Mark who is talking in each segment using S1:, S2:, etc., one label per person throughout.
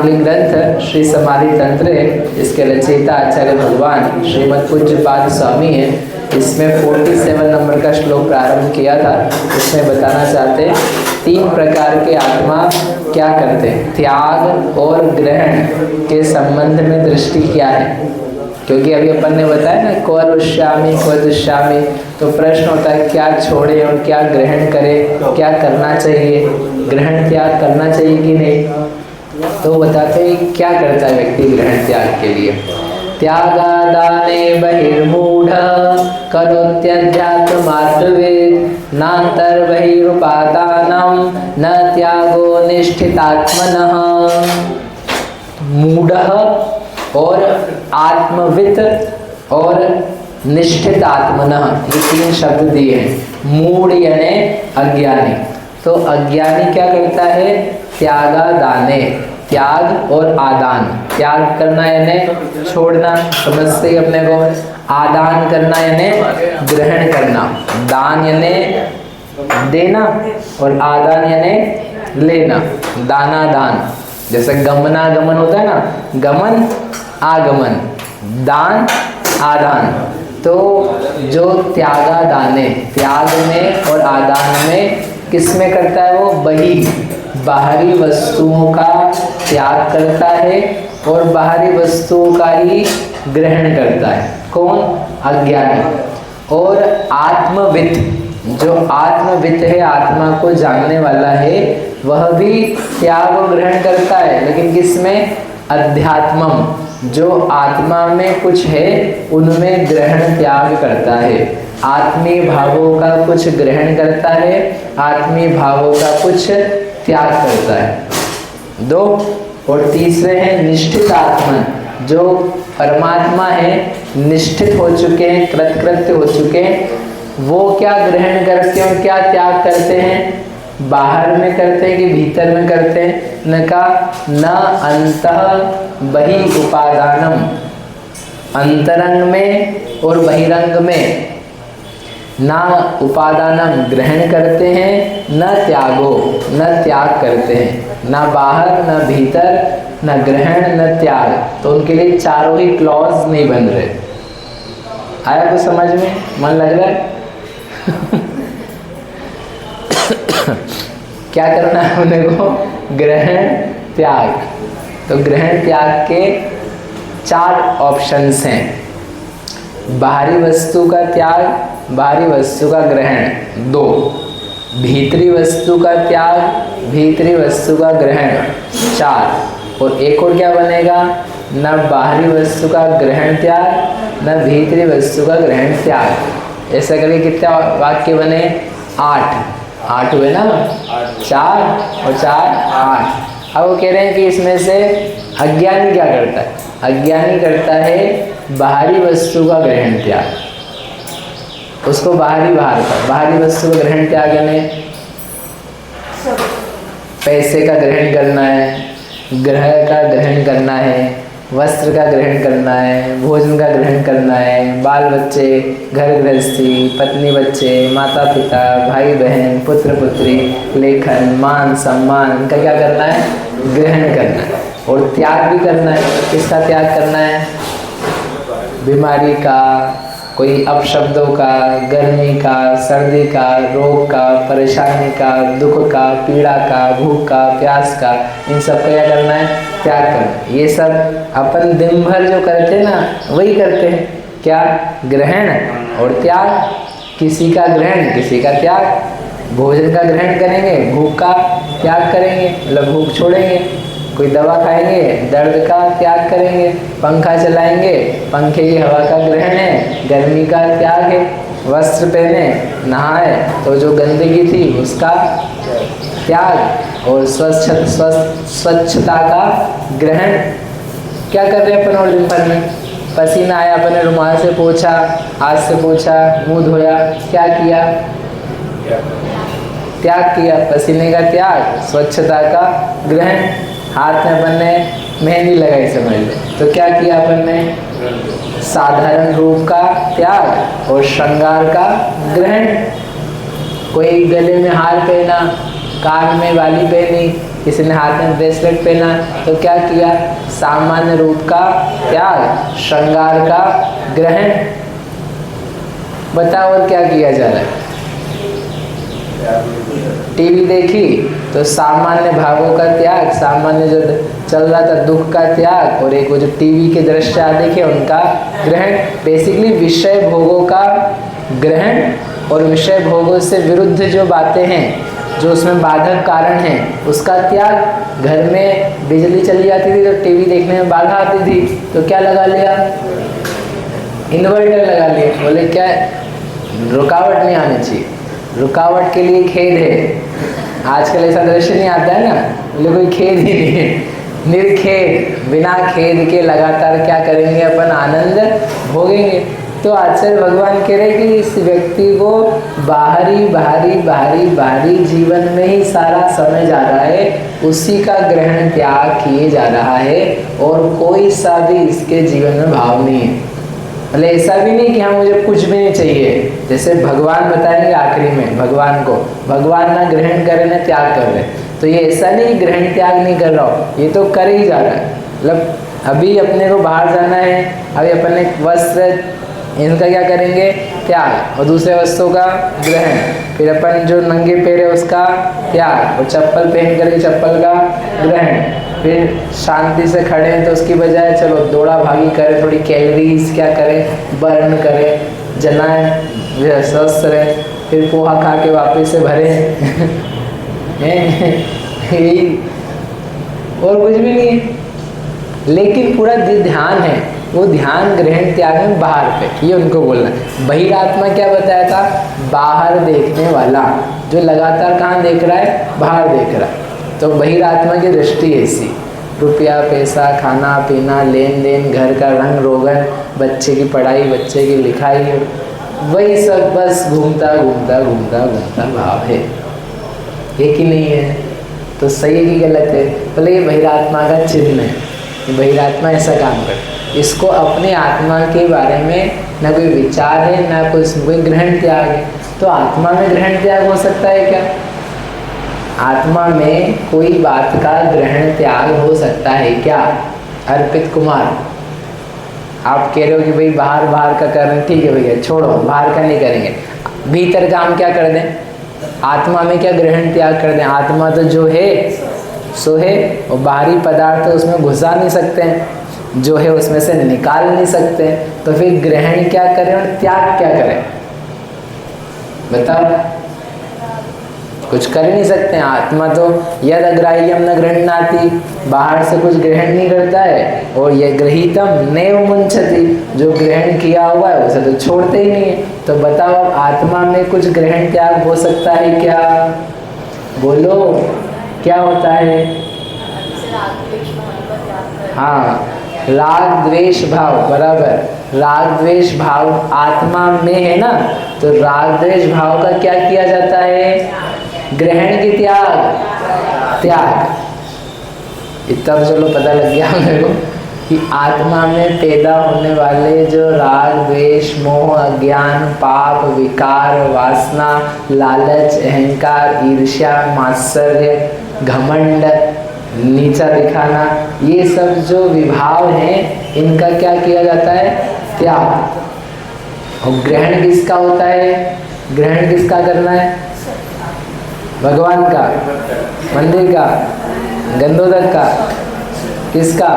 S1: समाधि ग्रंथ श्री समाधि तंत्र है, इसके रचयिता आचार्य भगवान श्रीमद पूज्यपाद स्वामी है। इसमें 47 नंबर का श्लोक प्रारंभ किया था। इसमें बताना चाहते हैं 3 प्रकार के आत्मा क्या करते हैं, त्याग और ग्रहण के संबंध में दृष्टि क्या है। क्योंकि अभी अपन ने बताया ना क्व रुष्यामि क्व दुष्यामि, तो प्रश्न होता है क्या छोड़े और क्या ग्रहण करे, क्या करना चाहिए, ग्रहण त्याग करना चाहिए कि नहीं। तो बताते हैं क्या करता है व्यक्ति ग्रहण त्याग के लिए। त्यागादाने बहिर्मूढ़ करोत्यध्यात्मार्थवेद नान्तर्बहिरुपादानं न त्यागो निष्ठितात्मनः। मूढ़ और आत्मवित और निष्ठित आत्मनः, ये 3 शब्द दिए हैं। मूढ़ यानी अज्ञानी। तो अज्ञानी क्या करता है, त्यागादाने, त्याग और आदान। त्याग करना यानी छोड़ना, समझते ही अपने को। आदान करना यानी ग्रहण करना। दान यानी देना और आदान यानी लेना। दाना दान, जैसे गमनागमन होता है ना, गमन आगमन, दान आदान। तो जो त्यागादाने, त्याग में और आदान में किस में करता है वो, बाहरी वस्तुओं का त्याग करता है और बाहरी वस्तुओं का ही ग्रहण करता है। कौन, अज्ञानी। और आत्मवित, जो आत्मवित है, आत्मा को जानने वाला है, वह भी त्याग और ग्रहण करता है, लेकिन किसमें, अध्यात्मम, जो आत्मा में कुछ है उनमें ग्रहण त्याग करता है। आत्मीय भावों का कुछ ग्रहण करता है, आत्मीय भावों का कुछ त्याग करता है। 2 और तीसरे हैं निष्ठित आत्मा, जो परमात्मा है, निष्ठित हो चुके हैं, कृतकृत्य हो चुके हैं, वो क्या ग्रहण करते हैं और क्या त्याग करते हैं, बाहर में करते हैं कि भीतर में करते हैं। न कहा न अंतः बहि उपादानम, अंतरंग में और बहिरंग में ना उपादानम ग्रहण करते हैं, न त्यागो, न त्याग करते हैं, ना बाहर न भीतर, न ग्रहण न त्याग। तो उनके लिए चारों ही क्लॉज नहीं बन रहे। आया कुछ समझ में, मन लग रहा है? क्या करना है उन्हें को, ग्रहण त्याग। तो ग्रहण त्याग के 4 ऑप्शंस हैं। बाहरी वस्तु का त्याग, बाहरी वस्तु का ग्रहण 2, भीतरी वस्तु का त्याग, भीतरी वस्तु का ग्रहण 4, और एक और क्या बनेगा, न बाहरी वस्तु का ग्रहण त्याग, न भीतरी वस्तु का ग्रहण त्याग। ऐसा करके कितने वाक्य बने, 8 हुए ना, 4 और 4 8। अब वो कह रहे हैं कि इसमें से अज्ञानी क्या करता है, अज्ञानी करता है बाहरी वस्तु का ग्रहण त्याग। उसको बाहरी वस्तु का ग्रहण त्याग यानी पैसे का ग्रहण करना है, ग्रह का ग्रहण करना है, वस्त्र का ग्रहण करना है, भोजन का ग्रहण करना है, बाल बच्चे, घर गृहस्थी, पत्नी बच्चे, माता पिता, भाई बहन, पुत्र पुत्री, लेखन, मान सम्मान, इनका क्या करना है, ग्रहण करना है। और त्याग भी करना है। किसका त्याग करना है, बीमारी का, कोई अपशब्दों का, गर्मी का, सर्दी का, रोग का, परेशानी का, दुख का, पीड़ा का, भूख का, प्यास का, इन सब का क्या करना है, त्याग करना। ये सब अपन दिन भर जो करते हैं ना, वही करते हैं। क्या, ग्रहण और त्याग। किसी का ग्रहण, किसी का त्याग। भोजन का ग्रहण करेंगे, भूख का त्याग करेंगे, मतलब भूख छोड़ेंगे। कोई दवा खाएंगे, दर्द का त्याग करेंगे। पंखा चलाएंगे, पंखे की हवा का ग्रहण है, गर्मी का त्याग है। वस्त्र पहने, नहाए तो जो गंदगी थी उसका त्याग, और स्वच्छता का ग्रहण। क्या कर रहे हैं अपन और दिन भर में, पसीना आया, अपने रुमाल से पोंछा, हाथ से पोंछा, मुंह धोया, क्या किया, त्याग किया। पसीने का त्याग, स्वच्छता का ग्रहण। हाथ में अपन ने मेहंदी लगाई समझ लो, तो क्या किया अपन ने, साधारण रूप का त्याग और श्रृंगार का ग्रहण। कोई गले में हार पहना, कान में वाली पहनी, किसी ने हाथ में ब्रेसलेट पहना, तो क्या किया? सामान्य रूप का त्याग, श्रृंगार का ग्रहण। बताओ और क्या किया जा रहा है? टीवी देखी तो सामान्य भावों का त्याग, सामान्य जो चल रहा था दुख का त्याग, और एक वो जो टीवी के दृश्य देखे उनका ग्रहण। बेसिकली विषय भोगों का ग्रहण और विषय भोगों से विरुद्ध जो बातें हैं, जो उसमें बाधक कारण हैं, उसका त्याग। घर में बिजली चली जाती थी तो टीवी देखने में बाधा आती थी, तो क्या लगा लिया? इन्वर्टर लगा लिया। बोले क्या रुकावट नहीं आनी चाहिए, रुकावट के लिए खेद है। आजकल ऐसा दृश्य नहीं आता है ना, बोले कोई खेद ही नहीं है, निर्खेद, बिना खेद के लगातार क्या करेंगे? अपन आनंद भोगेंगे। तो आचार्य भगवान कह रहे कि इस व्यक्ति को बाहरी जीवन में ही सारा समय जा रहा है, उसी का ग्रहण त्याग किए जा रहा है, और कोई सा भी इसके जीवन में भाव नहीं है। मतलब ऐसा भी नहीं कि हाँ मुझे कुछ भी नहीं चाहिए, जैसे भगवान बताएंगे आखिरी में भगवान को, भगवान ना ग्रहण कर रहे ना त्याग कर रहे, तो ये ऐसा नहीं ग्रहण त्याग नहीं कर रहा हो, ये तो कर ही जा रहा है। मतलब अभी अपने को बाहर जाना है, अभी अपने वस्त्र इनका क्या करेंगे? त्याग, और दूसरे वस्त्रों का ग्रहण। फिर अपन जो नंगे पैर है उसका त्याग, और चप्पल पहन करके चप्पल का ग्रहण। फिर शांति से खड़े हैं तो उसकी बजाय चलो दौड़ा भागी करें, थोड़ी कैलोरीज क्या करें? बर्न करें, जलाएं, स्वस्थ रहे। फिर पोहा खा के वापस से भरें यही, और कुछ भी नहीं है। लेकिन पूरा ध्यान है, वो ध्यान ग्रहण त्याग में बाहर पे, ये उनको बोलना है। बहिरात्मा क्या बताया था? बाहर देखने वाला, जो लगातार कहाँ देख रहा है? बाहर देख रहा है। तो बहिरात्मा की दृष्टि ऐसी, रुपया पैसा, खाना पीना, लेन देन, घर का रंग रोगन, बच्चे की पढ़ाई, बच्चे की लिखाई, वही सब बस घूमता घूमता घूमता घूमता भाव है। एक ही नहीं है, तो सही है कि गलत है? बोले ये बहिरात्मा का चिन्ह है, बहिरात्मा ऐसा काम कर। इसको अपने आत्मा के बारे में ना कोई विचार है, ना कोई ग्रहण त्याग है। तो आत्मा में ग्रहण त्याग हो सकता है क्या? आत्मा में कोई बात का ग्रहण त्याग हो सकता है क्या? अर्पित कुमार, आप कह रहे हो कि भाई बाहर का करना, ठीक है भैया छोड़ो, बाहर का नहीं करेंगे, भीतर का हम क्या कर दें? आत्मा में क्या ग्रहण त्याग कर दें? आत्मा तो जो है सो है, और बाहरी पदार्थ तो उसमें घुसा नहीं सकते हैं, जो है उसमें से निकाल नहीं सकते, तो फिर ग्रहण क्या करें और त्याग क्या करें? बताओ, कुछ कर नहीं सकते हैं। आत्मा तो यद अग्राह्यम न गृह्णाति, बाहर से कुछ ग्रहण नहीं करता है, और यह गृहीतम नैव मुंचति, जो ग्रहण किया हुआ है उसे तो छोड़ते ही नहीं है। तो बताओ आत्मा में कुछ ग्रहण त्याग हो सकता है क्या? बोलो क्या होता है? हाँ, राग द्वेष भाव, बराबर। राग द्वेष भाव आत्मा में है ना, तो राग द्वेष भाव का क्या किया जाता है? ग्रहण की त्याग। इतना तो चलो पता लग गया मेरे को कि आत्मा में पैदा होने वाले जो राग द्वेष मोह अज्ञान पाप विकार वासना लालच अहंकार ईर्ष्या मात्सर्य घमंड नीचा दिखाना, ये सब जो विभाव हैं इनका क्या किया जाता है? त्याग। और ग्रहण किसका होता है? ग्रहण किसका करना है? भगवान का, मंदिर का, गंधोदक का, किसका?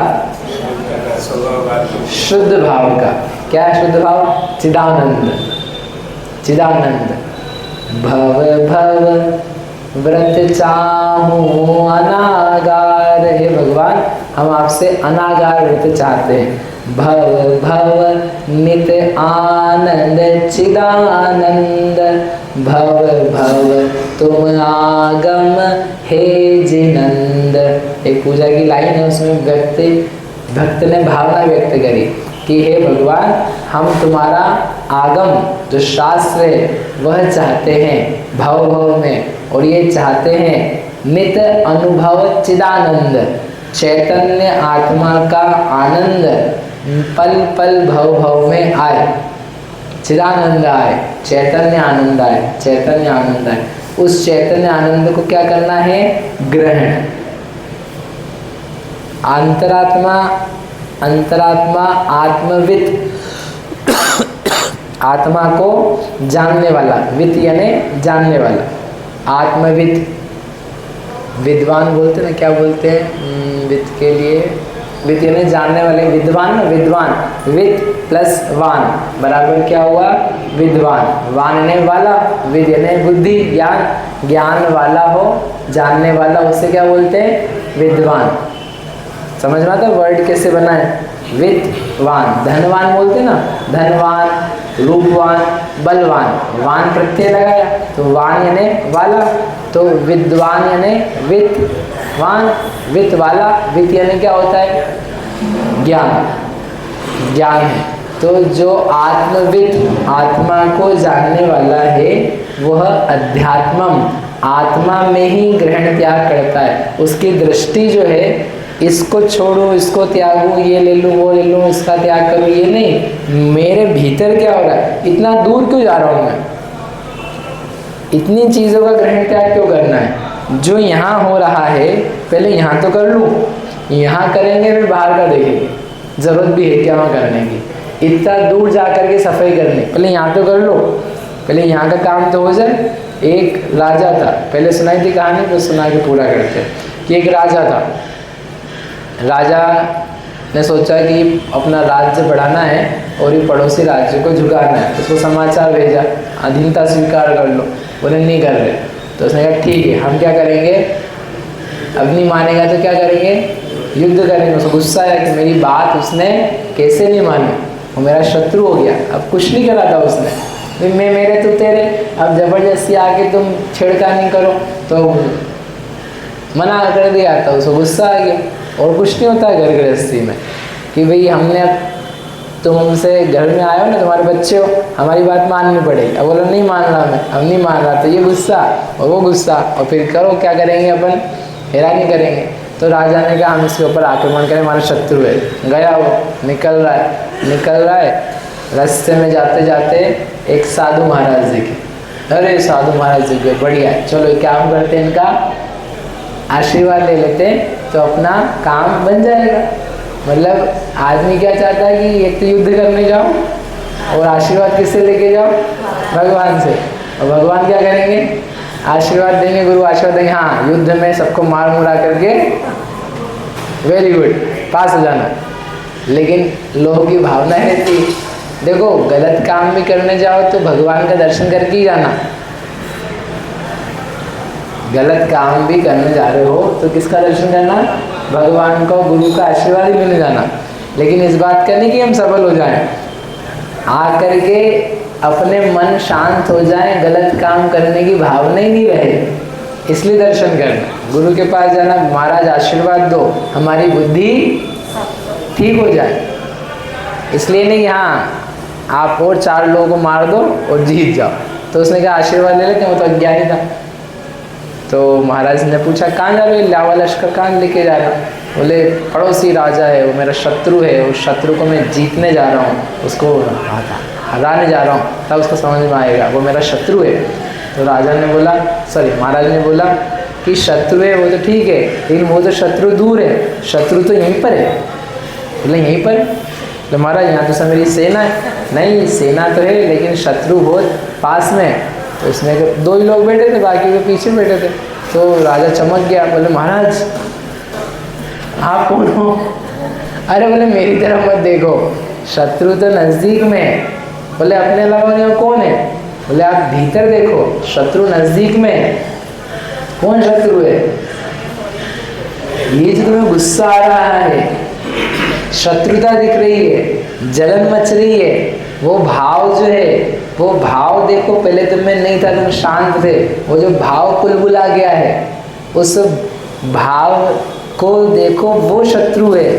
S1: शुद्ध भाव का। क्या है शुद्ध भाव? चिदानंद। चिदानंद भव भव व्रत चाहूं अनागार, हे भगवान हम आपसे अनागार व्रत चाहते हैं। भव भव नित आनंद चिदानंद, भव भव तुम आगम हे जिनंद। एक पूजा की लाइन है, उसमें भक्त ने भावना व्यक्त करी कि हे भगवान हम तुम्हारा आगम जो शास्त्र है वह चाहते हैं भव भव में, और ये चाहते हैं नित अनुभव चिदानंद, चैतन्य आत्मा का आनंद पल पल भव भव में आए, चिदानंद आए, चैतन्य आनंद आए, चैतन्य आनंद आए। उस चैतन्य आनंद को क्या करना है? ग्रहण। अंतरात्मा आत्मविद, आत्मा को जानने वाला, विद यानी जानने वाला, आत्मविद। विद्वान बोलते ना, क्या बोलते हैं विद के लिए? विद यानी जानने वाले, विद्वान ना, विद्वान। विद प्लस वान बराबर क्या हुआ? विद्वान। वान यानी वाला, विद यानी बुद्धि, ज्ञान। ज्ञान वाला हो, जानने वाला, उसे क्या बोलते हैं? विद्वान। समझ में आता वर्ड कैसे बना है? विद्वान। धनवान बोलते ना, धनवान, रूपवान, बलवान। वान प्रत्यय लगाया तो वान यानी वाला, तो विद्वान यानी विद्वान, वित्त वाला। वित्त यानी क्या होता है? ज्ञान, ज्ञान है। तो जो आत्मविद, आत्मा को जानने वाला है, वह अध्यात्मम, आत्मा में ही ग्रहण त्याग करता है। उसकी दृष्टि जो है, इसको छोड़ो, इसको त्यागो, ये ले लूँ, वो ले लूँ, इसका त्याग करूँ, ये नहीं, मेरे भीतर क्या हो रहा है, इतना दूर क्यों जा रहा हूँ मैं, इतनी चीज़ों का ग्रहण त्याग क्यों करना है? जो यहाँ हो रहा है पहले यहाँ तो कर लूँ, यहाँ करेंगे फिर बाहर का देखेंगे, ज़रूरत भी है क्या वहाँ करने की, इतना दूर जा कर के सफाई करनी, पहले यहाँ तो कर लो, पहले यहाँ का काम तो हो जाए। एक राजा था, पहले सुनाई थी कहानी, तो सुना के पूरा करते हैं कि एक राजा था। राजा ने सोचा कि अपना राज्य बढ़ाना है और ये पड़ोसी राज्य को झुकाना है, उसको समाचार भेजा, अधीनता स्वीकार कर लो, बोले नहीं कर रहे। तो उसने कहा ठीक है, हम क्या करेंगे, अब नहीं मानेगा तो क्या करेंगे, युद्ध करेंगे। उसको गुस्सा आया कि मेरी बात उसने कैसे नहीं मानी, वो मेरा शत्रु हो गया, अब कुछ नहीं करा था उसने, मैं मेरे तो तेरे, अब जबरदस्ती आके तुम छेड़खानी करो, तो मना कर दिया। तो उसको गुस्सा आ गया। और कुछ नहीं होता घर गृहस्थी में कि भाई हमने, तुम हमसे घर में आए हो ना, तुम्हारे बच्चे हो, हमारी बात माननी पड़ेगी। अब बोला नहीं मान रहा मैं, अब नहीं मान रहा, तो ये गुस्सा और वो गुस्सा, और फिर करो क्या करेंगे, अपन हैरानी करेंगे। तो राजा ने कहा हम इसके ऊपर आक्रमण करें, हमारा शत्रु है। गया वो, निकल रहा है, रास्ते में जाते जाते एक साधु महाराज जी के, अरे साधु महाराज जी के बढ़िया, चलो क्या हम करते हैं, इनका आशीर्वाद ले लेते हैं तो अपना काम बन जाएगा। मतलब आदमी क्या चाहता है कि एक तो युद्ध करने जाओ और आशीर्वाद किससे लेके जाओ, भगवान से। और भगवान क्या करेंगे, आशीर्वाद देंगे, गुरु आशीर्वाद देंगे, हाँ युद्ध में सबको मार मुरा करके वेरी गुड पास हो जाना। लेकिन लोगों की भावना रहती, देखो गलत काम भी करने जाओ तो भगवान का दर्शन करके ही जाना, गलत काम भी करने जा रहे हो तो किसका दर्शन करना, भगवान को, गुरु का आशीर्वाद ही मिलने जाना। लेकिन इस बात का नहीं कि हम सफल हो जाएं, आकर के अपने मन शांत हो जाएं, गलत काम करने की भावना ही नहीं रहे, इसलिए दर्शन करना, गुरु के पास जाना, महाराज आशीर्वाद दो, हमारी बुद्धि ठीक हो जाए। इसलिए नहीं हाँ आप और 4 लोगों को मार दो और जीत जाओ। तो उसने कहा आशीर्वाद ले लेते, वो तो अज्ञानी था। तो महाराज ने पूछा कहाँ जा रहे हो, लावा लश्कर कहाँ लेके जा रहा हूँ, बोले पड़ोसी राजा है, वो मेरा शत्रु है, उस शत्रु को मैं जीतने जा रहा हूँ, उसको हराने जा रहा हूँ, तब उसको समझ में आएगा वो मेरा शत्रु है। तो राजा ने बोला, सॉरी महाराज ने बोला कि शत्रु है वो तो ठीक है, लेकिन वो तो शत्रु दूर है, शत्रु तो यहीं पर है। बोले यहीं पर, तो महाराज यहाँ तो सब मेरी सेना है। नहीं सेना तो है लेकिन शत्रु बहुत पास में है। तो उसमें 2 ही लोग बैठे थे, बाकी के पीछे बैठे थे। तो राजा चमक गया, बोले महाराज आप कौन हो? अरे बोले मेरी तरफ मत देखो, शत्रु तो नज़दीक में है। बोले अपने अलावा यहाँ कौन है? बोले आप भीतर देखो, शत्रु नज़दीक में है। कौन शत्रु है? ये जो तुम्हें गुस्सा आ रहा है, शत्रुता दिख रही है, जलन मच रही है, वो भाव जो है, वो भाव देखो, पहले तुम्हें नहीं था, तुम शांत थे, वो जो भाव कुलबुला गया है, उस भाव को देखो, वो शत्रु है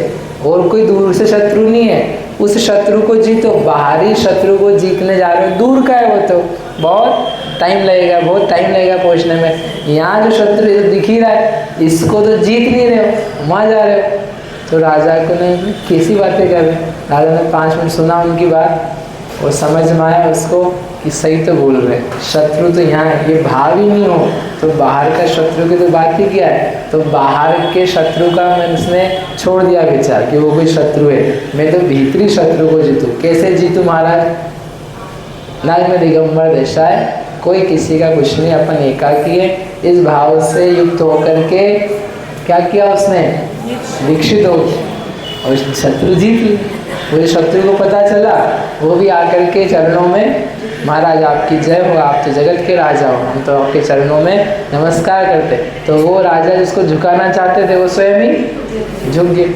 S1: और कोई दूर से शत्रु नहीं है। उस शत्रु को जीतो, बाहरी शत्रु को जीतने जा रहे हो, दूर का है वो तो बहुत टाइम लगेगा, बहुत टाइम लगेगा पहुंचने में। यहाँ जो शत्रु है तो दिख ही रहा है, इसको तो जीत नहीं रहे हो, वहाँ जा रहे हो। तो राजा को ने कैसी बातें कर रहे, राजा ने 5 मिनट सुना उनकी बात और समझ में आया उसको कि सही तो बोल रहे हैं, शत्रु तो यहाँ है, ये भाव ही नहीं हो तो बाहर का शत्रु की तो बात ही क्या है। तो बाहर के शत्रु का मैं उसने छोड़ दिया विचार कि वो कोई शत्रु है, मैं तो भीतरी शत्रु को जीतूं। कैसे जीतूं महाराज? नाग में दिगंबर दशा है, कोई किसी का कुछ नहीं, अपन एकाकी है, इस भाव से युक्त होकर के क्या किया उसने? दीक्षित हो और शत्रु जीत ली। वो शत्रु को पता चला, वो भी आकर के चरणों में, महाराज आपकी जय हो, आप तो जगत के राजा हो, हम तो आपके चरणों में नमस्कार करते। तो वो राजा जिसको झुकाना चाहते थे वो स्वयं ही झुक गए,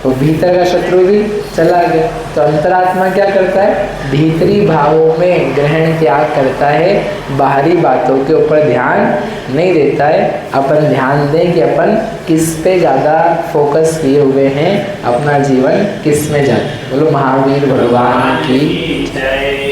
S1: तो भीतर का शत्रु भी चला गया। तो अंतरात्मा क्या करता है? भीतरी भावों में ग्रहण त्याग करता है, बाहरी बातों के ऊपर ध्यान नहीं देता है। अपन ध्यान दें कि अपन किस पे ज़्यादा फोकस किए हुए हैं, अपना जीवन किस में जाए। बोलो महावीर भगवान की जय।